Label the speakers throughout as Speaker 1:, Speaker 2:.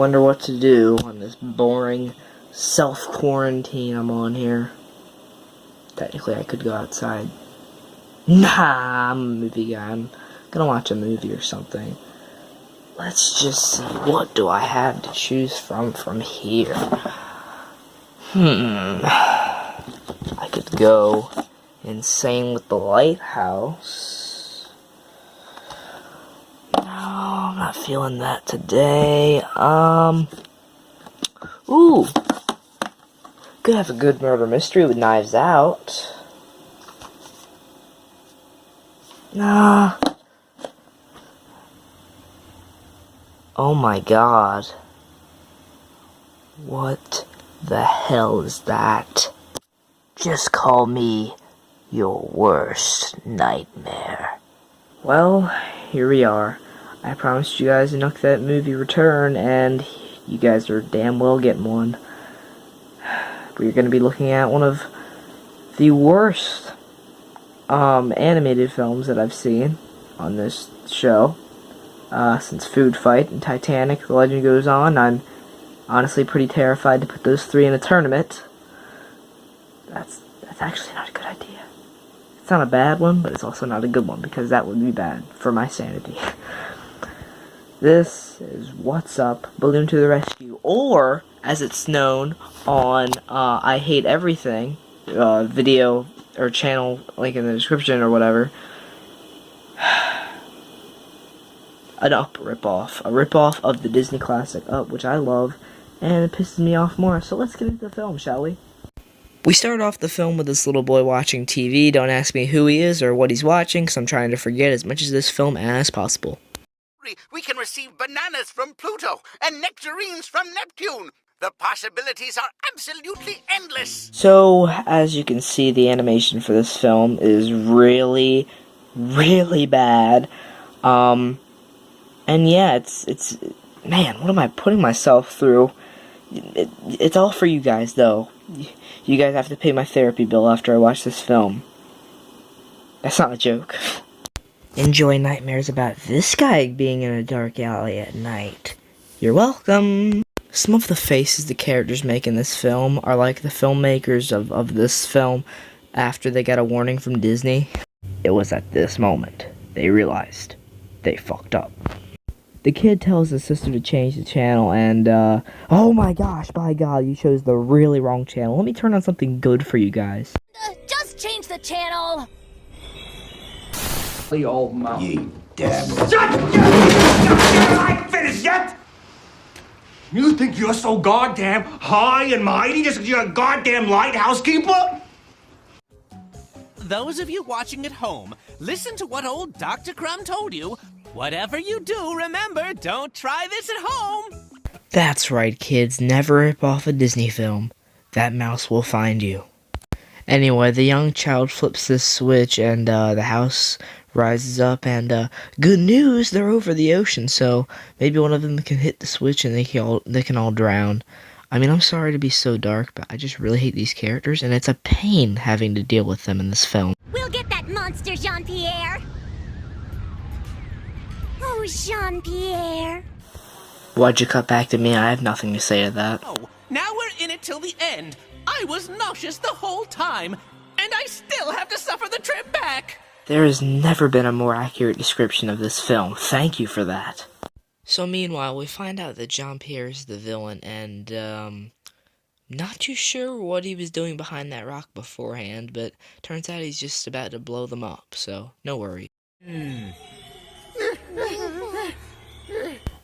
Speaker 1: wonder what to do on this boring self-quarantine I'm on here. Technically, I could go outside. Nah, I'm a movie guy. I'm gonna watch a movie or something. Let's just see, what do I have to choose from here? I could go insane with the Lighthouse. No, I'm not feeling that today. Ooh. Could have a good murder mystery with Knives Out. Nah. Oh my god. What the hell is that? Just call me your worst nightmare. Well, here we are. I promised you guys a Nook That Movie return, and you guys are damn well getting one. We're going to be looking at one of the worst animated films that I've seen on this show. Since Food Fight and Titanic, The Legend Goes On, I'm honestly pretty terrified to put those three in a tournament. That's actually not a good idea. It's not a bad one, but it's also not a good one, because that would be bad for my sanity. This is What's Up, Balloon to the Rescue, or, as it's known on I Hate Everything, video or channel link in the description or whatever, an Up ripoff. A ripoff of the Disney classic Up, which I love, and it pisses me off more. So let's get into the film, shall we? We start off the film with this little boy watching TV. Don't ask me who he is or what he's watching, because I'm trying to forget as much of this film as possible.
Speaker 2: We can receive bananas from Pluto and nectarines from Neptune. The possibilities are absolutely endless.
Speaker 1: So, as you can see, the animation for this film is really, really bad. And yeah, it's man, what am I putting myself through? It's all for you guys, though. You guys have to pay my therapy bill after I watch this film. That's not a joke. Enjoy nightmares about this guy being in a dark alley at night. You're welcome. Some of the faces the characters make in this film are like the filmmakers of this film after they got a warning from Disney. It was at this moment they realized they fucked up. The kid tells his sister to change the channel, and, oh my gosh, by God, you chose the really wrong channel. Let me turn on something good for you guys.
Speaker 3: Just change the channel!
Speaker 4: The old mouth.
Speaker 5: You damn it.
Speaker 4: Shut I ain't finished yet! You think you're so goddamn high and mighty just because you're a goddamn lighthouse keeper?
Speaker 6: Those of you watching at home, listen to what old Dr. Crumb told you. Whatever you do, remember, don't try this at home.
Speaker 1: That's right, kids. Never rip off a Disney film. That mouse will find you. Anyway, the young child flips this switch, and the house rises up, and good news, they're over the ocean, so maybe one of them can hit the switch and they can all drown. I mean, I'm sorry to be so dark, but I just really hate these characters, and it's a pain having to deal with them in this film.
Speaker 3: We'll get that monster, Jean-Pierre! Oh, Jean-Pierre!
Speaker 1: Why'd you cut back to me? I have nothing to say to that.
Speaker 6: Oh, now we're in it till the end. I was nauseous the whole time, and I still have to suffer the trip back.
Speaker 1: There has never been a more accurate description of this film. Thank you for that. So meanwhile, we find out that Jean-Pierre is the villain, and, not too sure what he was doing behind that rock beforehand, but turns out he's just about to blow them up, so no worry.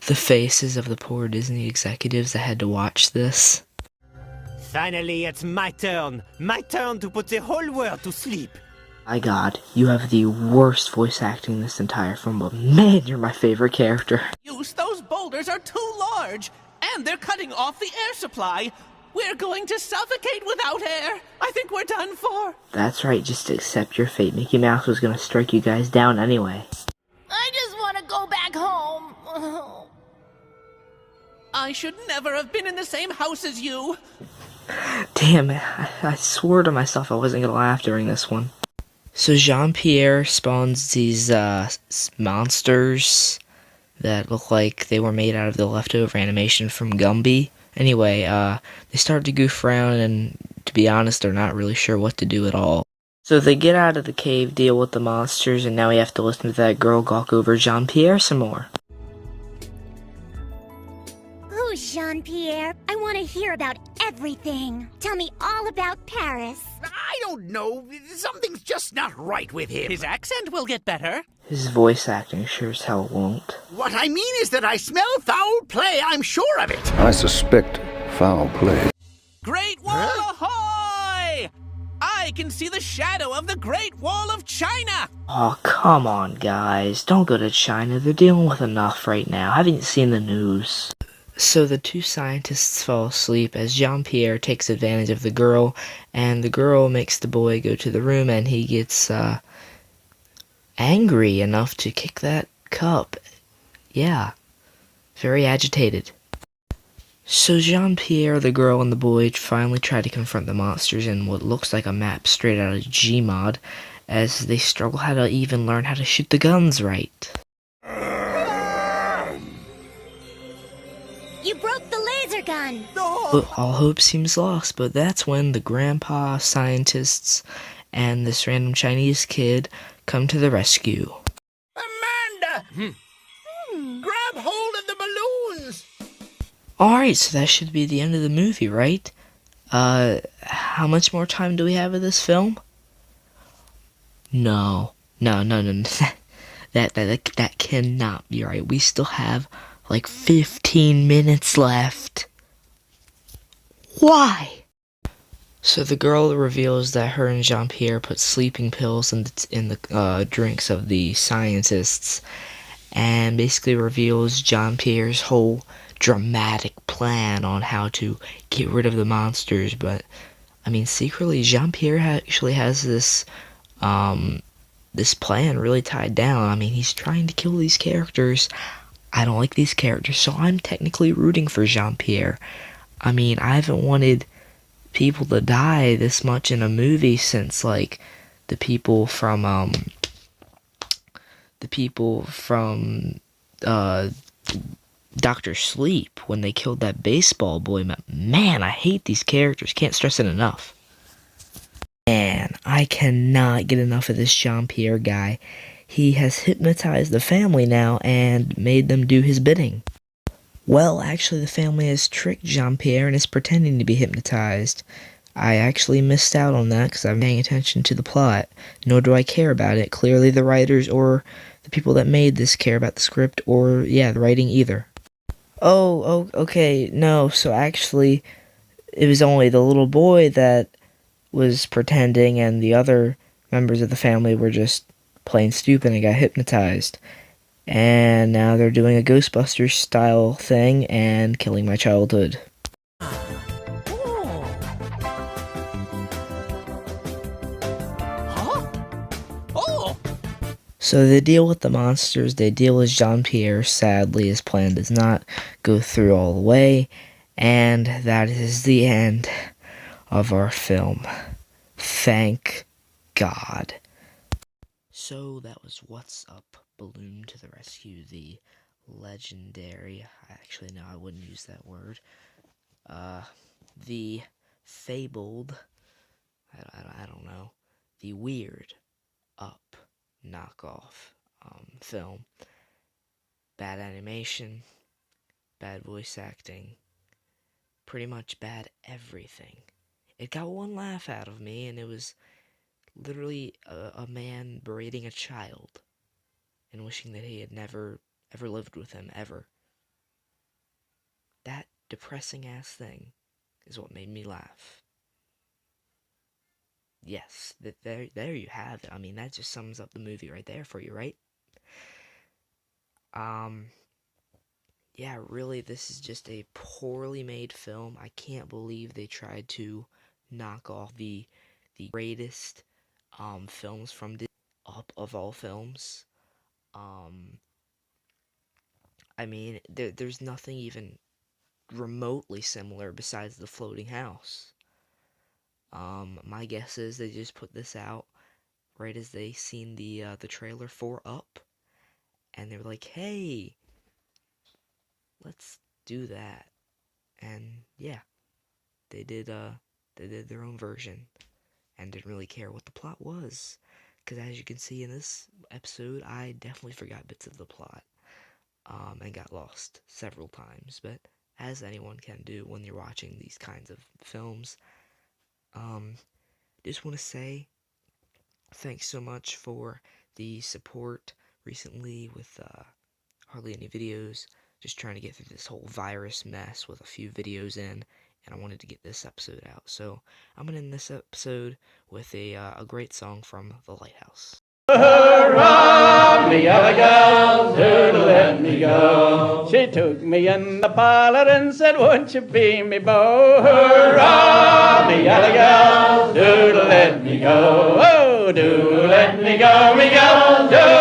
Speaker 1: The faces of the poor Disney executives that had to watch this.
Speaker 7: Finally, it's my turn. My turn to put the whole world to sleep.
Speaker 1: My God, you have the worst voice acting in this entire film, but man, you're my favorite character.
Speaker 6: Those boulders are too large, and they're cutting off the air supply. We're going to suffocate without air. I think we're done for.
Speaker 1: That's right, just accept your fate. Mickey Mouse was gonna strike you guys down anyway.
Speaker 3: I just want to go back home.
Speaker 6: I should never have been in the same house as you.
Speaker 1: Damn it, I swore to myself I wasn't gonna laugh during this one. So Jean-Pierre spawns these monsters that look like they were made out of the leftover animation from Gumby. Anyway, they start to goof around, and to be honest, they're not really sure what to do at all. So they get out of the cave, deal with the monsters, and now we have to listen to that girl gawk over Jean-Pierre some more.
Speaker 5: Who's Jean-Pierre? I want to hear about everything. Tell me all about Paris.
Speaker 2: I don't know. Something's just not right with him.
Speaker 6: His accent will get better.
Speaker 1: His voice acting sure as hell won't.
Speaker 2: What I mean is that I smell foul play. I'm sure of it.
Speaker 8: I suspect foul play.
Speaker 6: Great Wall ahoy! I can see the shadow of the Great Wall of China.
Speaker 1: Oh, come on, guys. Don't go to China. They're dealing with enough right now. Haven't you seen the news? So the two scientists fall asleep as Jean-Pierre takes advantage of the girl, and the girl makes the boy go to the room, and he gets angry enough to kick that cup. Yeah, very agitated. So Jean-Pierre, the girl, and the boy finally try to confront the monsters in what looks like a map straight out of Gmod, as they struggle how to even learn how to shoot the guns right.
Speaker 5: You broke the laser gun.
Speaker 1: But all hope seems lost, but that's when the grandpa, scientists, and this random Chinese kid come to the rescue.
Speaker 2: Amanda! Grab hold of the balloons!
Speaker 1: Alright, so that should be the end of the movie, right? How much more time do we have of this film? No. That cannot be right. We still have like 15 minutes left. Why? So the girl reveals that her and Jean-Pierre put sleeping pills in the drinks of the scientists, and basically reveals Jean-Pierre's whole dramatic plan on how to get rid of the monsters. But I mean, secretly Jean-Pierre actually has this this plan really tied down. I mean, he's trying to kill these characters. I don't like these characters, so I'm technically rooting for Jean-Pierre. I mean, I haven't wanted people to die this much in a movie since like the people from Dr. Sleep, when they killed that baseball boy. Man, I hate these characters. Can't stress it enough. Man, I cannot get enough of this Jean-Pierre guy. He has hypnotized the family now and made them do his bidding. Well, actually, the family has tricked Jean-Pierre and is pretending to be hypnotized. I actually missed out on that because I'm paying attention to the plot, nor do I care about it. Clearly, the writers or the people that made this care about the script or, yeah, the writing either. Oh, okay, no, so actually, it was only the little boy that was pretending, and the other members of the family were just plain stupid and got hypnotized. And now they're doing a Ghostbusters style thing and killing my childhood. So they deal with the monsters, they deal with Jean-Pierre. Sadly, his plan does not go through all the way, and that is the end of our film. Thank God. So that was What's Up, Balloon to the Rescue, the legendary, actually no, I wouldn't use that word, the fabled, I don't know, the weird Up knockoff film. Bad animation, bad voice acting, pretty much bad everything. It got one laugh out of me, and it was literally a man berating a child and wishing that he had never ever lived with him ever. That depressing ass thing is what made me laugh. Yes, there you have it. I mean, that just sums up the movie right there for you, right? Yeah, really, this is just a poorly made film. I can't believe they tried to knock off the greatest films from Disney, Up of all films. I mean, there's nothing even remotely similar besides the floating house. My guess is they just put this out right as they seen the trailer for Up, and they were like, hey, let's do that. And yeah, they did their own version and didn't really care what the plot was. Because as you can see in this episode, I definitely forgot bits of the plot and got lost several times. But as anyone can do when you're watching these kinds of films, just want to say thanks so much for the support recently with hardly any videos. Just trying to get through this whole virus mess with a few videos in, and I wanted to get this episode out. So I'm going to end this episode with a great song from the Lighthouse.
Speaker 9: Hurrah, me yellow gal, do let me go. She took me in the parlor and said, won't you be me beau? Hurrah, me yellow gal, do let me go. Oh, do let me go, me gal, do